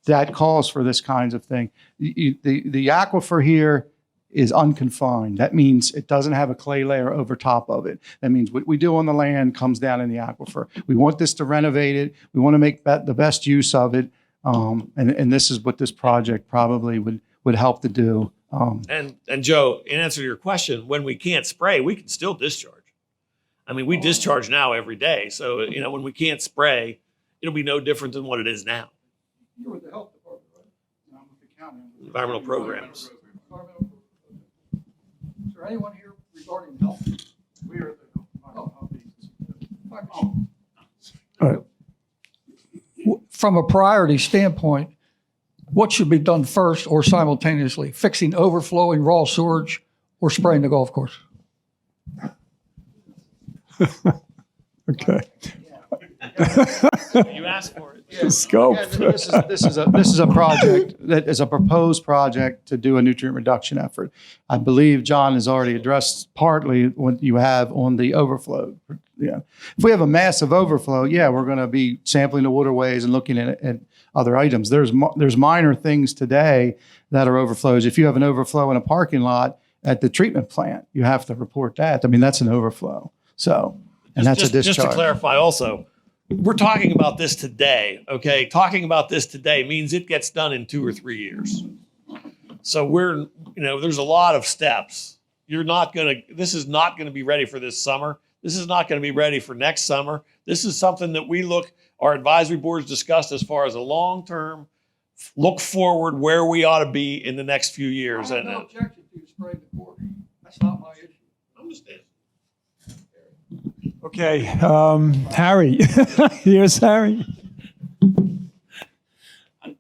that calls for this kinds of thing. The aquifer here is unconfined. That means it doesn't have a clay layer over top of it. That means what we do on the land comes down in the aquifer. We want this to renovate it. We want to make the best use of it. And this is what this project probably would help to do. And Joe, in answer to your question, when we can't spray, we can still discharge. I mean, we discharge now every day. So, when we can't spray, it'll be no different than what it is now. You're with the health department, right? No, I'm with the county. Environmental programs. Is there anyone here regarding health? We are From a priority standpoint, what should be done first or simultaneously? Fixing overflowing raw sewage or spraying the golf course? Okay. You asked for it. The scope. This is a project that is a proposed project to do a nutrient reduction effort. I believe John has already addressed partly what you have on the overflow. Yeah, if we have a massive overflow, we're going to be sampling the waterways and looking at other items. There's minor things today that are overflows. If you have an overflow in a parking lot at the treatment plant, you have to report that. I mean, that's an overflow. So, and that's a discharge. Just to clarify also, we're talking about this today, okay? Talking about this today means it gets done in 2 or 3 years. So there's a lot of steps. This is not going to be ready for this summer. This is not going to be ready for next summer. This is something that our advisory boards discussed as far as a long-term look forward where we ought to be in the next few years. I have no objection to you spraying the course. That's not my issue. I understand. Okay, Harry. Here's Harry.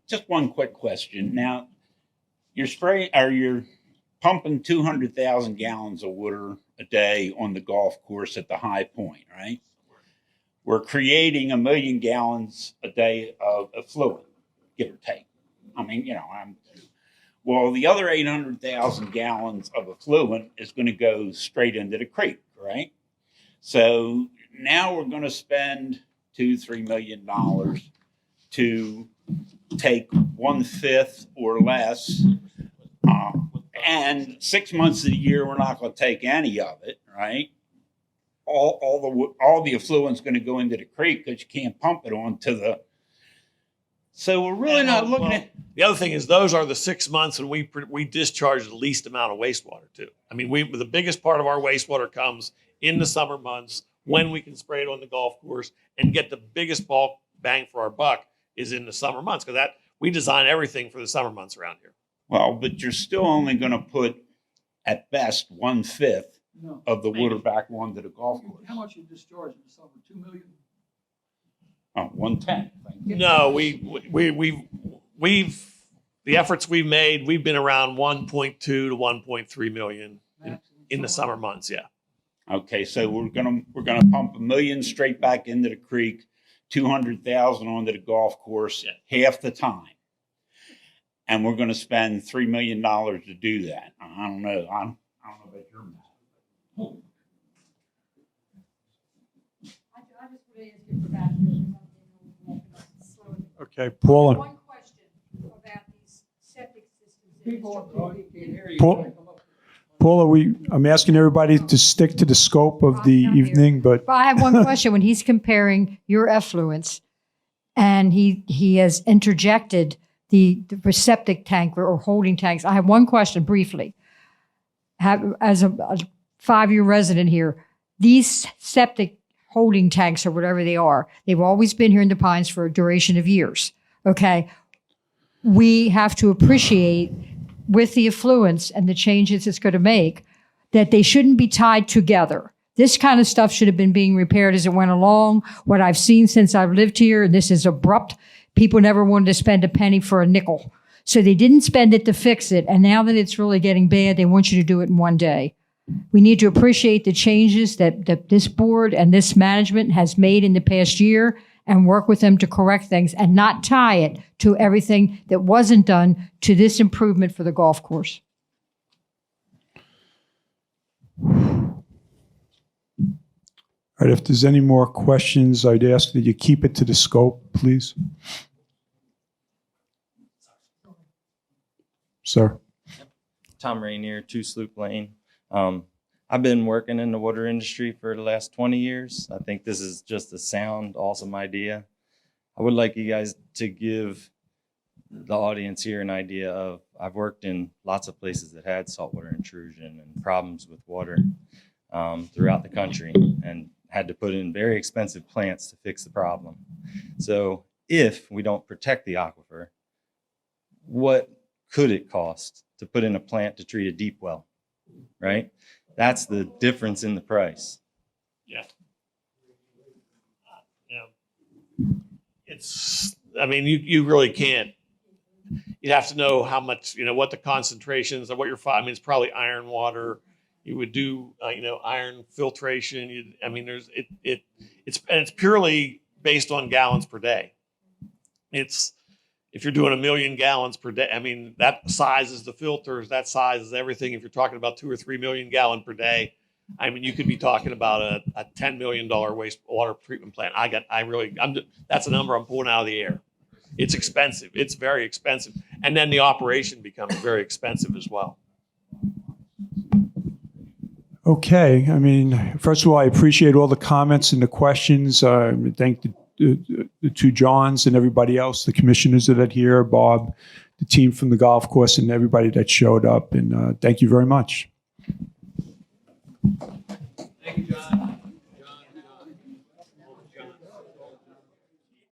Just one quick question. Now, you're pumping 200,000 gallons of water a day on the golf course at the high point, right? we're creating 1 million gallons a day of effluent, give or take. I mean, well, the other 800,000 gallons of effluent is going to go straight into the creek, right? So now we're going to spend $2-3 million to take 1/5 or less. And 6 months of the year, we're not going to take any of it, right? All the effluent's going to go into the creek because you can't pump it onto the. So we're really not looking at. The other thing is those are the 6 months when we discharge the least amount of wastewater too. I mean, the biggest part of our wastewater comes in the summer months when we can spray it on the golf course and get the biggest bulk bang for our buck is in the summer months because that we design everything for the summer months around here. Well, but you're still only going to put at best 1/5 of the water back onto the golf course. How much you discharge in the summer? 2 million? Oh, 1/10. No, we've the efforts we've made, we've been around 1.2 to 1.3 million in the summer months. Yeah. Okay, so we're gonna pump 1 million straight back into the creek, 200,000 onto the golf course half the time, and we're going to spend $3 million to do that. I don't know. I don't know about your math. Okay, Paula. One question about these septic systems. Paula, I'm asking everybody to stick to the scope of the evening, but But I have one question. When he's comparing your effluents, and he has interjected the septic tank or holding tanks, I have one question briefly. As a 5-year resident here, these septic holding tanks or whatever they are, they've always been here in the Pines for a duration of years. Okay. We have to appreciate with the affluence and the changes it's going to make that they shouldn't be tied together. This kind of stuff should have been being repaired as it went along. What I've seen since I've lived here, and this is abrupt, people never wanted to spend a penny for a nickel. So they didn't spend it to fix it. And now that it's really getting bad, they want you to do it in one day. We need to appreciate the changes that this board and this management has made in the past year and work with them to correct things and not tie it to everything that wasn't done to this improvement for the golf course. all right, if there's any more questions, I'd ask that you keep it to the scope, please. Sir. Tom Rainier, 2 Sloop Lane. I've been working in the water industry for the last 20 years. I think this is just a sound, awesome idea. I would like you guys to give the audience here an idea of, I've worked in lots of places that had saltwater intrusion and problems with water throughout the country and had to put in very expensive plants to fix the problem. So if we don't protect the aquifer, what could it cost to put in a plant to treat a deep well, right? That's the difference in the price. Yeah. I mean, you really can't. You'd have to know how much, what the concentrations of what you're finding. I mean, it's probably iron water. You would do, iron filtration. It's purely based on gallons per day. If you're doing 1 million gallons per day, I mean, that size is the filters, that size is everything. If you're talking about 2 or 3 million gallon per day, I mean, you could be talking about a $10 million wastewater treatment plant. That's a number I'm pulling out of the air. It's expensive. It's very expensive. And then the operation becomes very expensive as well. Okay. I mean, first of all, I appreciate all the comments and the questions. Thank the 2 Johns and everybody else, the commissioners that are here, Bob, the team from the golf course, and everybody that showed up. And thank you very much. Thank you, John.